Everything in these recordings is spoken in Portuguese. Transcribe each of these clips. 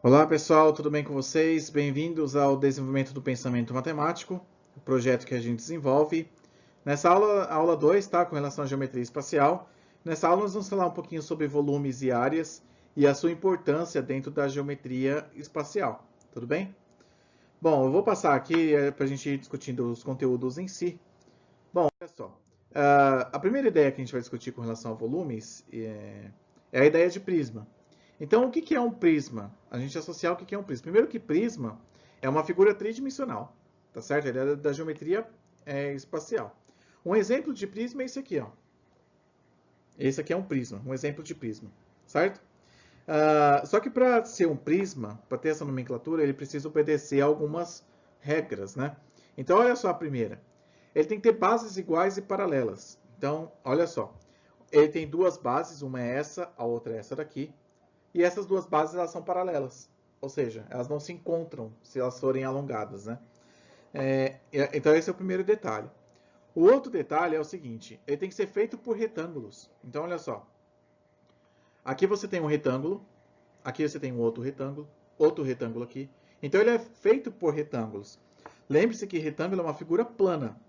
Olá pessoal, tudo bem com vocês? Bem-vindos ao Desenvolvimento do Pensamento Matemático, o projeto que a gente desenvolve. Nessa aula 2, tá, com relação à geometria espacial. Nessa aula nós vamos falar um pouquinho sobre volumes e áreas e a sua importância dentro da geometria espacial, tudo bem? Bom, eu vou passar aqui para a gente ir discutindo os conteúdos em si. Bom, olha só. A primeira ideia que a gente vai discutir com relação a volumes é a ideia de prisma. Então, o que é um prisma? A gente associar o que é um prisma. Primeiro que prisma é uma figura tridimensional, tá certo? Ele é da geometria espacial. Um exemplo de prisma é esse aqui, ó. Esse aqui é um prisma, um exemplo de prisma, certo? Só que para ser um prisma, para ter essa nomenclatura, ele precisa obedecer a algumas regras, né? Então, olha só a primeira. Ele tem que ter bases iguais e paralelas. Então, olha só. Ele tem duas bases, uma é essa, a outra é essa daqui. E essas duas bases elas são paralelas. Ou seja, elas não se encontram se elas forem alongadas, né? Então esse é o primeiro detalhe. O outro detalhe é o seguinte, ele tem que ser feito por retângulos. Então olha só, aqui você tem um retângulo, aqui você tem um outro retângulo aqui. Então ele é feito por retângulos. Lembre-se que retângulo é uma figura plana.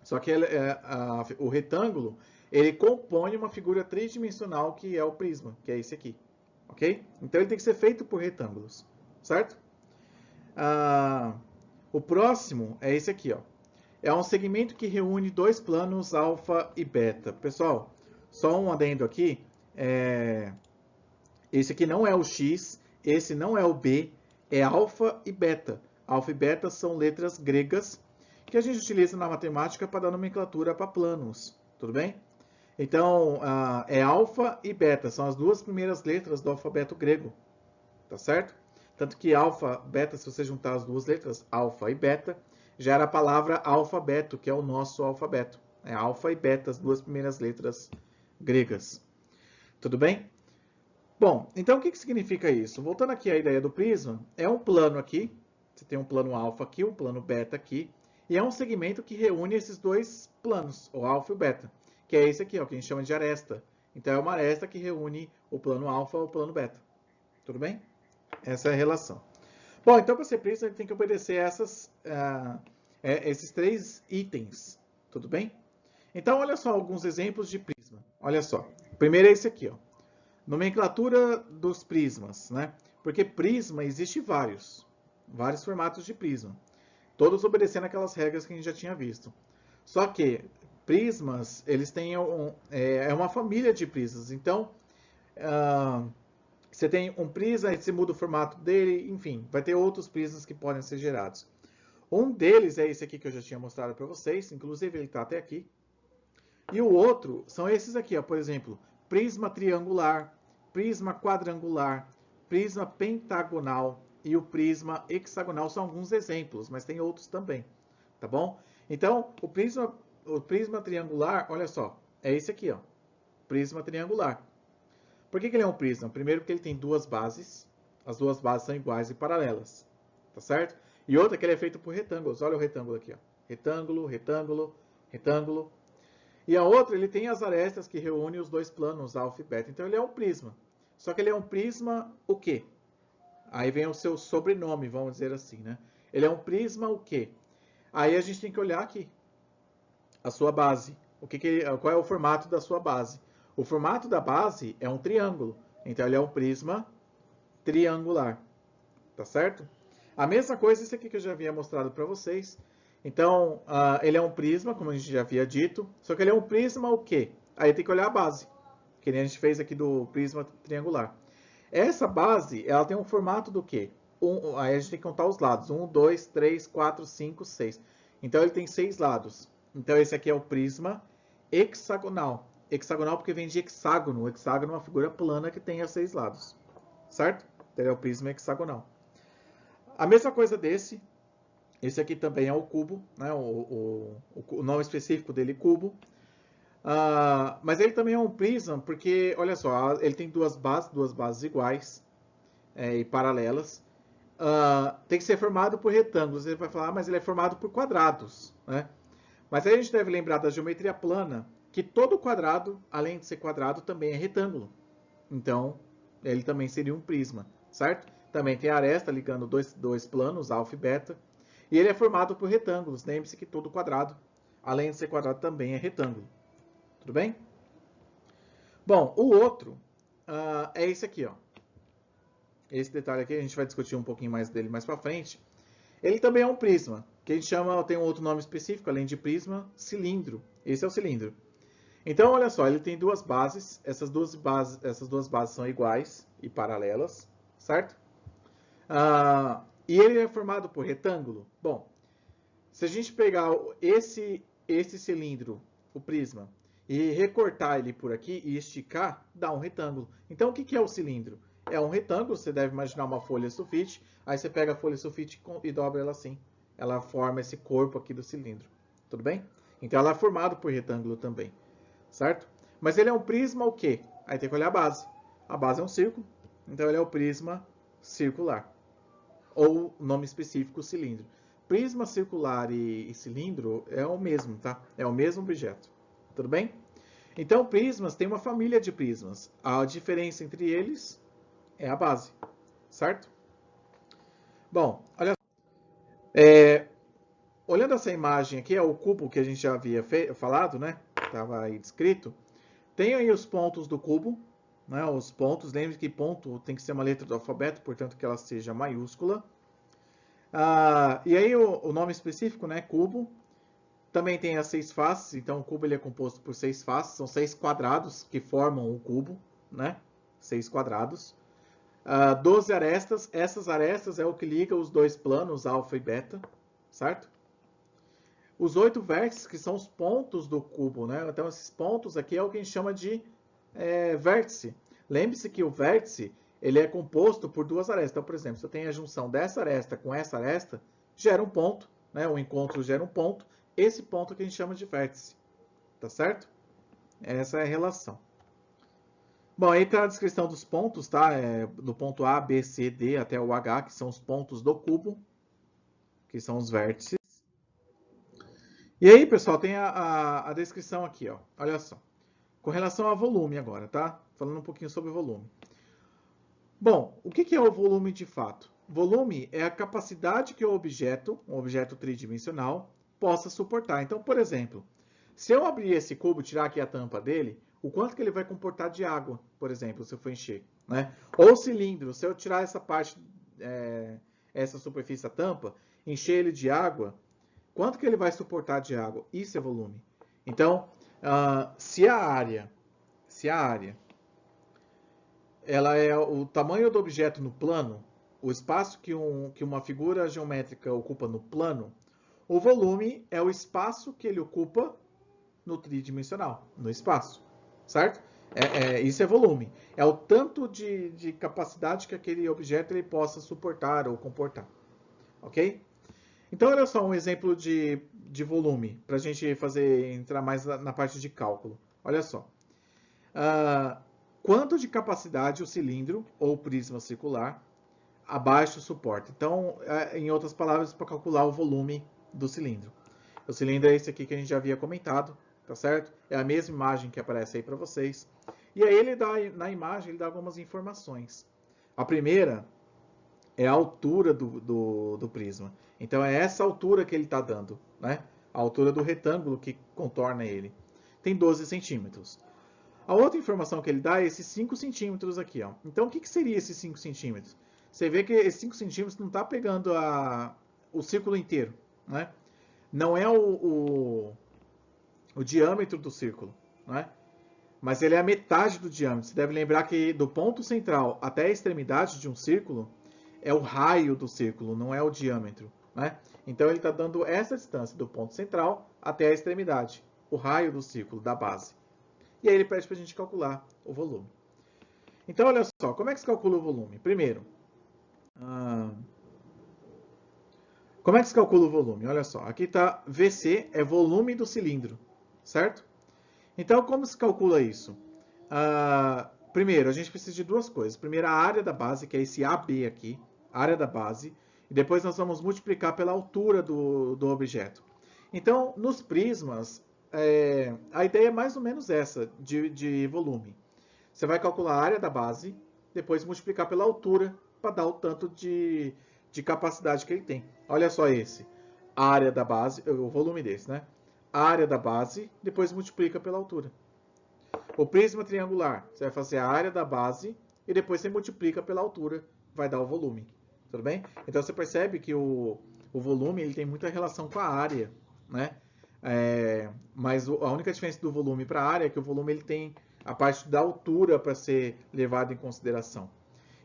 Só que o retângulo, ele compõe uma figura tridimensional que é o prisma, que é esse aqui. Ok? Então ele tem que ser feito por retângulos, certo? Ah, o próximo é esse aqui, ó. É um segmento que reúne dois planos alfa e beta. Pessoal, só um adendo aqui. Esse aqui não é o x, esse não é o b, é alfa e beta. Alfa e beta são letras gregas que a gente utiliza na matemática para dar nomenclatura para planos, tudo bem? Então, é alfa e beta, são as duas primeiras letras do alfabeto grego, tá certo? Tanto que alfa, beta, se você juntar as duas letras, alfa e beta, já era a palavra alfabeto, que é o nosso alfabeto. É alfa e beta, as duas primeiras letras gregas. Tudo bem? Bom, então o que significa isso? Voltando aqui à ideia do prisma, é um plano aqui, você tem um plano alfa aqui, um plano beta aqui, e é um segmento que reúne esses dois planos, o alfa e o beta, que é esse aqui, ó, que a gente chama de aresta. Então é uma aresta que reúne o plano alfa e o plano beta. Tudo bem? Essa é a relação. Bom, então para ser prisma ele tem que obedecer esses três itens. Tudo bem? Então olha só alguns exemplos de prisma. Olha só. O primeiro é esse aqui, ó. Nomenclatura dos prismas, né? Porque prisma existe vários formatos de prisma, todos obedecendo aquelas regras que a gente já tinha visto. Só que prismas, eles têm uma família de prismas. Então, você tem um prisma, você muda o formato dele, enfim, vai ter outros prismas que podem ser gerados. Um deles é esse aqui que eu já tinha mostrado para vocês, inclusive ele está até aqui. E o outro são esses aqui, ó, por exemplo, prisma triangular, prisma quadrangular, prisma pentagonal e o prisma hexagonal são alguns exemplos, mas tem outros também, tá bom? Então, o prisma triangular, olha só, é esse aqui, ó, prisma triangular. Por que ele é um prisma? Primeiro porque ele tem duas bases, as duas bases são iguais e paralelas, tá certo? E outra que ele é feito por retângulos, olha o retângulo aqui, ó, retângulo, retângulo, retângulo. E a outra, ele tem as arestas que reúnem os dois planos, alfa e beta. Então ele é um prisma. Só que ele é um prisma o quê? Aí vem o seu sobrenome, vamos dizer assim, né? Ele é um prisma o quê? Aí a gente tem que olhar aqui a sua base. Qual é o formato da sua base? O formato da base é um triângulo. Então ele é um prisma triangular. Tá certo? A mesma coisa esse aqui que eu já havia mostrado para vocês. Então, ele é um prisma, como a gente já havia dito. Só que ele é um prisma o quê? Aí tem que olhar a base. Que nem a gente fez aqui do prisma triangular. Essa base, ela tem um formato do quê? Aí a gente tem que contar os lados. 1, 2, 3, 4, 5, 6. Então ele tem 6 lados. Então esse aqui é o prisma hexagonal. Hexagonal porque vem de hexágono. O hexágono é uma figura plana que tem 6 lados. Certo? Então ele é o prisma hexagonal. A mesma coisa desse. Esse aqui também é o cubo, né? O nome específico dele cubo. Mas ele também é um prisma porque, olha só, ele tem duas bases iguais e paralelas. Tem que ser formado por retângulos. Ele vai falar, mas ele é formado por quadrados, né? Mas aí a gente deve lembrar da geometria plana, que todo quadrado, além de ser quadrado, também é retângulo. Então, ele também seria um prisma, certo? Também tem aresta ligando dois planos, alfa e beta. E ele é formado por retângulos. Lembre-se que todo quadrado, além de ser quadrado, também é retângulo. Tudo bem? Bom, o outro é esse aqui, ó. Esse detalhe aqui, a gente vai discutir um pouquinho mais dele mais para frente. Ele também é um prisma, que a gente chama, tem um outro nome específico, além de prisma, cilindro. Esse é o cilindro. Então, olha só, ele tem duas bases. Essas duas bases são iguais e paralelas, certo? E ele é formado por retângulo. Bom, se a gente pegar esse cilindro, o prisma, e recortar ele por aqui e esticar, dá um retângulo. Então, o que é o cilindro? É um retângulo, você deve imaginar uma folha sulfite, aí você pega a folha sulfite e dobra ela assim. Ela forma esse corpo aqui do cilindro. Tudo bem? Então, ela é formada por retângulo também, certo? Mas ele é um prisma o quê? Aí tem que olhar a base. A base é um círculo, então ele é o prisma circular. Ou nome específico, cilindro. Prisma circular e cilindro é o mesmo, tá? É o mesmo objeto. Tudo bem? Então, prismas tem uma família de prismas. A diferença entre eles é a base, certo? Bom, olha só. Olhando essa imagem aqui, é o cubo que a gente já havia falado, né? Estava aí descrito. Tem aí os pontos do cubo, né? Os pontos. Lembre que ponto tem que ser uma letra do alfabeto, portanto que ela seja maiúscula. E aí o nome específico, né? Cubo. Também tem as 6 faces, então o cubo ele é composto por 6 faces, são 6 quadrados que formam o cubo, né? 6 quadrados. 12 arestas, essas arestas é o que liga os dois planos, alfa e beta, certo? Os 8 vértices, que são os pontos do cubo, né? Então esses pontos aqui é o que a gente chama de vértice. Lembre-se que o vértice ele é composto por duas arestas. Então, por exemplo, se eu tenho a junção dessa aresta com essa aresta, gera um ponto, né? O encontro gera um ponto. Esse ponto que a gente chama de vértice, tá certo? Essa é a relação. Bom, aí está a descrição dos pontos, tá? Do ponto A, B, C, D até o H, que são os pontos do cubo, que são os vértices. E aí, pessoal, tem a descrição aqui, ó. Olha só. Com relação ao volume agora, tá? Falando um pouquinho sobre o volume. Bom, o que é o volume de fato? Volume é a capacidade que o objeto, um objeto tridimensional, possa suportar. Então, por exemplo, se eu abrir esse cubo e tirar aqui a tampa dele, o quanto que ele vai comportar de água, por exemplo, se eu for encher, né? Ou cilindro, se eu tirar essa parte, essa superfície da tampa, encher ele de água, quanto que ele vai suportar de água? Isso é volume. Então, se a área ela é o tamanho do objeto no plano, o espaço que uma figura geométrica ocupa no plano, o volume é o espaço que ele ocupa no tridimensional, no espaço, certo? Isso é volume. É o tanto de capacidade que aquele objeto ele possa suportar ou comportar, ok? Então, olha só um exemplo de volume, para a gente entrar mais na parte de cálculo. Olha só. Quanto de capacidade o cilindro ou prisma circular abaixo suporta? Então, em outras palavras, para calcular o volume do cilindro. O cilindro é esse aqui que a gente já havia comentado, tá certo? É a mesma imagem que aparece aí para vocês. E aí ele dá, na imagem, ele dá algumas informações. A primeira é a altura do prisma. Então é essa altura que ele está dando, né? A altura do retângulo que contorna ele. Tem 12 centímetros. A outra informação que ele dá é esses 5 centímetros aqui, ó. Então o que seria esses 5 centímetros? Você vê que esses 5 centímetros não está pegando o círculo inteiro, né? Não é o diâmetro do círculo, né? Mas ele é a metade do diâmetro. Você deve lembrar que do ponto central até a extremidade de um círculo é o raio do círculo, não é o diâmetro, né? Então ele está dando essa distância do ponto central até a extremidade, o raio do círculo, da base. E aí ele pede para a gente calcular o volume. Então, olha só, como é que se calcula o volume? Primeiro, como é que se calcula o volume? Olha só, aqui está VC, é volume do cilindro, certo? Então, como se calcula isso? Primeiro, a gente precisa de duas coisas. Primeiro, a área da base, que é esse AB aqui, área da base. E depois nós vamos multiplicar pela altura do objeto. Então, nos prismas, a ideia é mais ou menos essa, de volume. Você vai calcular a área da base, depois multiplicar pela altura para dar o tanto de capacidade que ele tem. Olha só esse. A área da base, o volume desse, né? A área da base, depois multiplica pela altura. O prisma triangular, você vai fazer a área da base e depois você multiplica pela altura, vai dar o volume. Tudo bem? Então você percebe que o volume ele tem muita relação com a área, né? Mas a única diferença do volume para a área é que o volume ele tem a parte da altura para ser levado em consideração.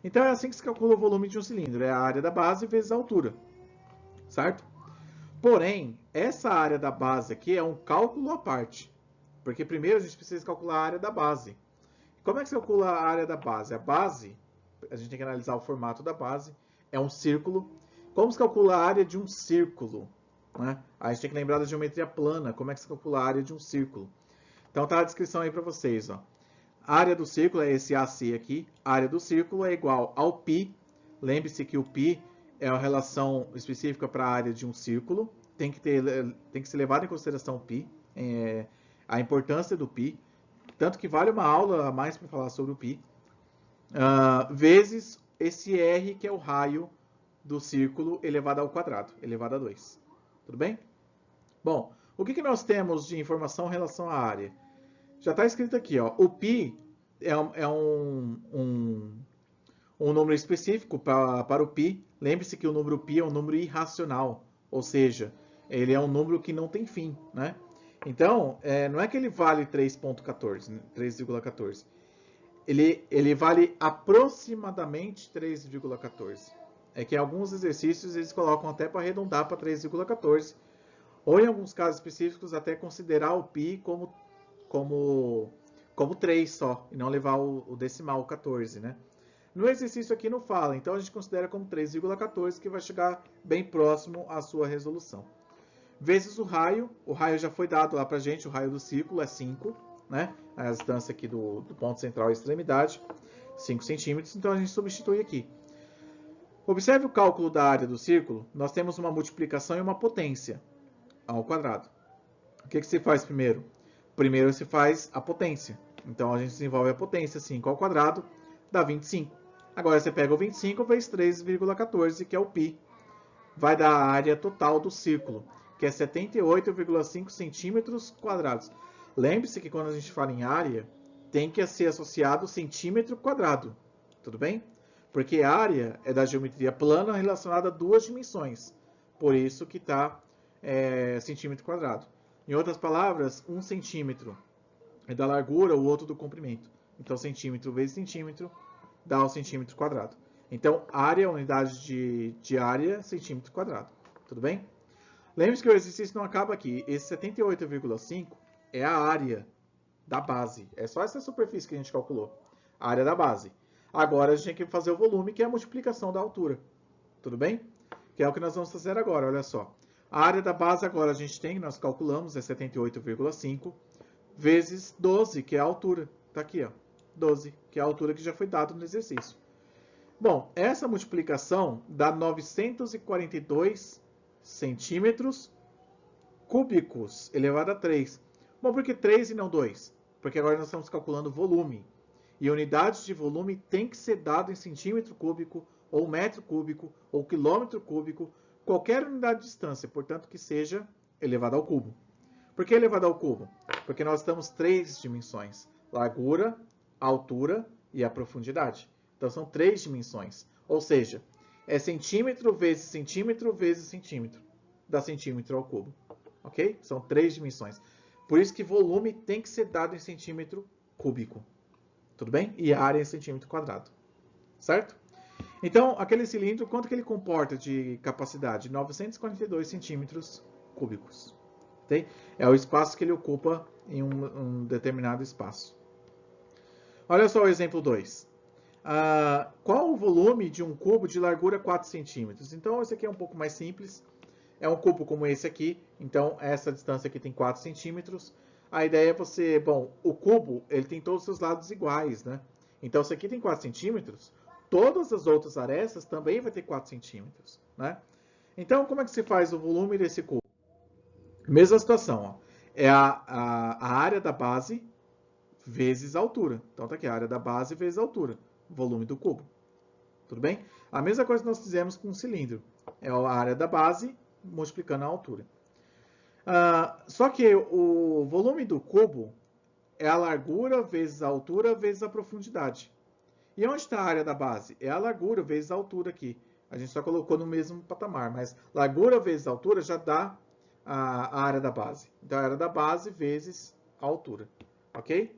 Então é assim que se calcula o volume de um cilindro, é a área da base vezes a altura, certo? Porém, essa área da base aqui é um cálculo à parte, porque primeiro a gente precisa calcular a área da base. Como é que se calcula a área da base? A base, a gente tem que analisar o formato da base, é um círculo. Como se calcula a área de um círculo? Né? A gente tem que lembrar da geometria plana, como é que se calcula a área de um círculo. Então tá a descrição aí para vocês. Ó. A área do círculo é esse AC aqui. A área do círculo é igual ao π. Lembre-se que o π é uma relação específica para a área de um círculo. Tem que ser levado em consideração o π, a importância do π. Tanto que vale uma aula a mais para falar sobre o π. Vezes esse r, que é o raio do círculo elevado ao quadrado, elevado a 2. Tudo bem? Bom, o que nós temos de informação em relação à área? Já está escrito aqui, ó, o π é um número específico para o π. Lembre-se que o número π é um número irracional, ou seja, ele é um número que não tem fim, né? Então, não é que ele vale 3,14. Ele vale aproximadamente 3,14. É que em alguns exercícios eles colocam até para arredondar para 3,14. Ou em alguns casos específicos até considerar o π como 3 só, e não levar o decimal, o 14, né? No exercício aqui não fala, então a gente considera como 3,14, que vai chegar bem próximo à sua resolução. Vezes o raio já foi dado lá pra gente, o raio do círculo é 5, né? A distância aqui do ponto central à extremidade, 5 centímetros, então a gente substitui aqui. Observe o cálculo da área do círculo, nós temos uma multiplicação e uma potência ao quadrado. O que se faz primeiro? Primeiro se faz a potência. Então a gente desenvolve a potência, 5 ao quadrado dá 25. Agora você pega o 25 vezes 3,14, que é o π. Vai dar a área total do círculo, que é 78,5 centímetros quadrados. Lembre-se que quando a gente fala em área, tem que ser associado centímetro quadrado. Tudo bem? Porque a área é da geometria plana relacionada a duas dimensões. Por isso que está centímetro quadrado. Em outras palavras, 1 centímetro é da largura, o outro do comprimento. Então, centímetro vezes centímetro dá o centímetro quadrado. Então, área, unidade de área, centímetro quadrado. Tudo bem? Lembre-se que o exercício não acaba aqui. Esse 78,5 é a área da base. É só essa superfície que a gente calculou. A área da base. Agora, a gente tem que fazer o volume, que é a multiplicação da altura. Tudo bem? Que é o que nós vamos fazer agora, olha só. A área da base agora a gente tem, nós calculamos, é 78,5 vezes 12, que é a altura. Está aqui, ó. 12, que é a altura que já foi dado no exercício. Bom, essa multiplicação dá 942 centímetros cúbicos elevado a 3. Bom, por que 3 e não 2? Porque agora nós estamos calculando volume. E unidades de volume tem que ser dado em centímetro cúbico, ou metro cúbico, ou quilômetro cúbico, qualquer unidade de distância, portanto que seja elevado ao cubo. Por que elevado ao cubo? Porque nós temos 3 dimensões: largura, altura e a profundidade. Então são 3 dimensões. Ou seja, é centímetro vezes centímetro vezes centímetro. Dá centímetro ao cubo. Ok? São 3 dimensões. Por isso que volume tem que ser dado em centímetro cúbico. Tudo bem? E área em centímetro quadrado. Certo? Então, aquele cilindro, quanto que ele comporta de capacidade? 942 centímetros cúbicos. Okay? É o espaço que ele ocupa em um determinado espaço. Olha só o exemplo 2. Qual o volume de um cubo de largura 4 centímetros? Então, esse aqui é um pouco mais simples. É um cubo como esse aqui. Então, essa distância aqui tem 4 centímetros. A ideia é você... Bom, o cubo ele tem todos os seus lados iguais, né? Então, se aqui tem 4 centímetros, todas as outras arestas também vai ter 4 centímetros, né? Então, como é que se faz o volume desse cubo? Mesma situação, ó. É a área da base vezes a altura. Então, tá aqui, a área da base vezes a altura. Volume do cubo. Tudo bem? A mesma coisa que nós fizemos com o cilindro. É a área da base multiplicando a altura. Só que o volume do cubo é a largura vezes a altura vezes a profundidade. E onde está a área da base? É a largura vezes a altura aqui. A gente só colocou no mesmo patamar, mas largura vezes a altura já dá a área da base. Então, a área da base vezes a altura. Ok?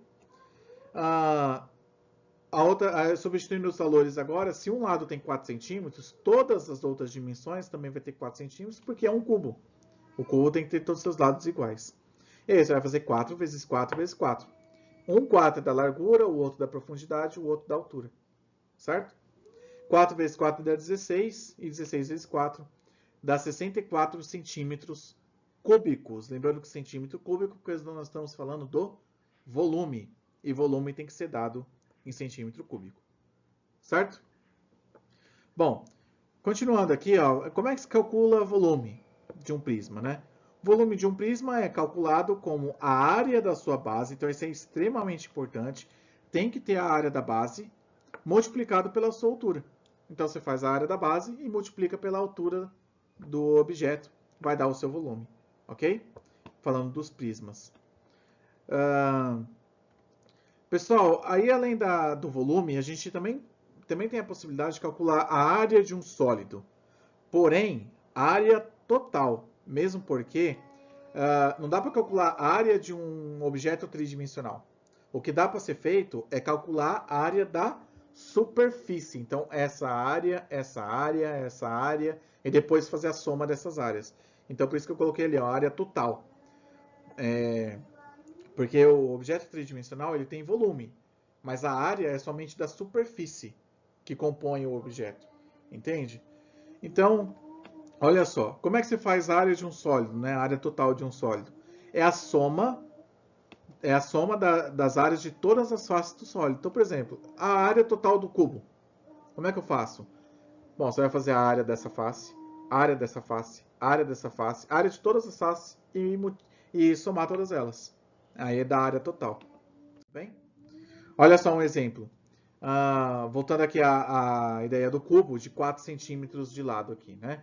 Substituindo os valores agora, se um lado tem 4 centímetros, todas as outras dimensões também vai ter 4 centímetros, porque é um cubo. O cubo tem que ter todos os seus lados iguais. E aí você vai fazer 4 vezes 4 vezes 4. Um 4 é da largura, o outro da profundidade, o outro da altura. Certo? 4 vezes 4 dá 16, e 16 vezes 4 dá 64 centímetros cúbicos. Lembrando que centímetro cúbico, porque nós estamos falando do volume. E volume tem que ser dado em centímetro cúbico. Certo? Bom, continuando aqui, ó, como é que se calcula volume de um prisma, né? O volume de um prisma é calculado como a área da sua base, então isso é extremamente importante. Tem que ter a área da base multiplicado pela sua altura. Então você faz a área da base e multiplica pela altura do objeto, vai dar o seu volume, ok? Falando dos prismas. Pessoal, aí além do volume, a gente também tem a possibilidade de calcular a área de um sólido. Porém, a área total, mesmo porque não dá para calcular a área de um objeto tridimensional. O que dá para ser feito é calcular a área da superfície. Então, essa área, e depois fazer a soma dessas áreas. Então, por isso que eu coloquei ali, ó, a área total. Porque o objeto tridimensional ele tem volume, mas a área é somente da superfície que compõe o objeto. Entende? Então, olha só, como é que se faz a área de um sólido, né? A área total de um sólido? É a soma das áreas de todas as faces do sólido. Então, por exemplo, a área total do cubo. Como é que eu faço? Bom, você vai fazer a área dessa face, área dessa face, área dessa face, área de todas as faces e somar todas elas. Aí é da área total. Bem? Olha só um exemplo. Voltando aqui à ideia do cubo, de 4 centímetros de lado aqui, né?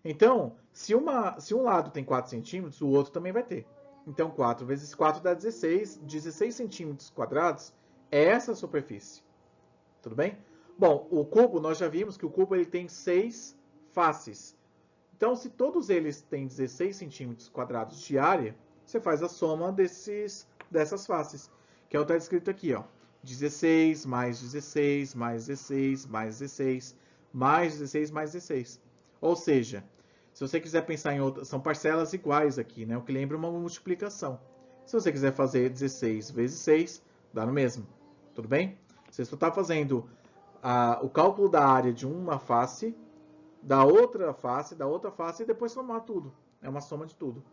Então, se um lado tem 4 centímetros, o outro também vai ter. Então, 4 vezes 4 dá 16. 16 centímetros quadrados é essa superfície. Tudo bem? Bom, o cubo, nós já vimos que o cubo ele tem 6 faces. Então, se todos eles têm 16 centímetros quadrados de área, você faz a soma dessas faces, que é o que está escrito aqui, ó. 16 mais 16 mais 16 mais 16 mais 16 mais 16. Ou seja, se você quiser pensar em outras, são parcelas iguais aqui, né? O que lembra uma multiplicação. Se você quiser fazer 16 vezes 6, dá no mesmo. Tudo bem? Você só está fazendo o cálculo da área de uma face, da outra face e depois somar tudo. É uma soma de tudo.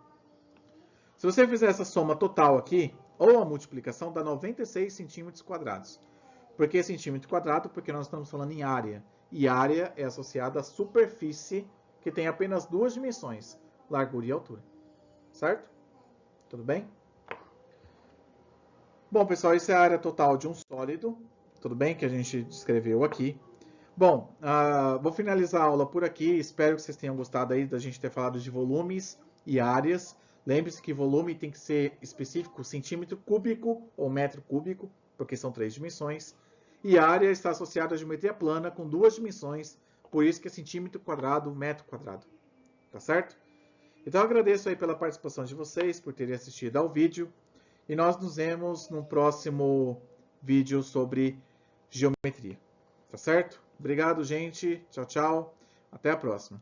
Se você fizer essa soma total aqui, ou a multiplicação, dá 96 centímetros quadrados. Por que centímetro quadrado? Porque nós estamos falando em área. E área é associada à superfície, que tem apenas duas dimensões, largura e altura. Certo? Tudo bem? Bom, pessoal, essa é a área total de um sólido. Tudo bem? Que a gente descreveu aqui. Bom, vou finalizar a aula por aqui. Espero que vocês tenham gostado aí da gente ter falado de volumes e áreas. Lembre-se que volume tem que ser específico, centímetro cúbico ou metro cúbico, porque são 3 dimensões. E área está associada à geometria plana com 2 dimensões, por isso que é centímetro quadrado, metro quadrado. Tá certo? Então eu agradeço aí pela participação de vocês, por terem assistido ao vídeo. E nós nos vemos no próximo vídeo sobre geometria. Tá certo? Obrigado, gente. Tchau, tchau. Até a próxima.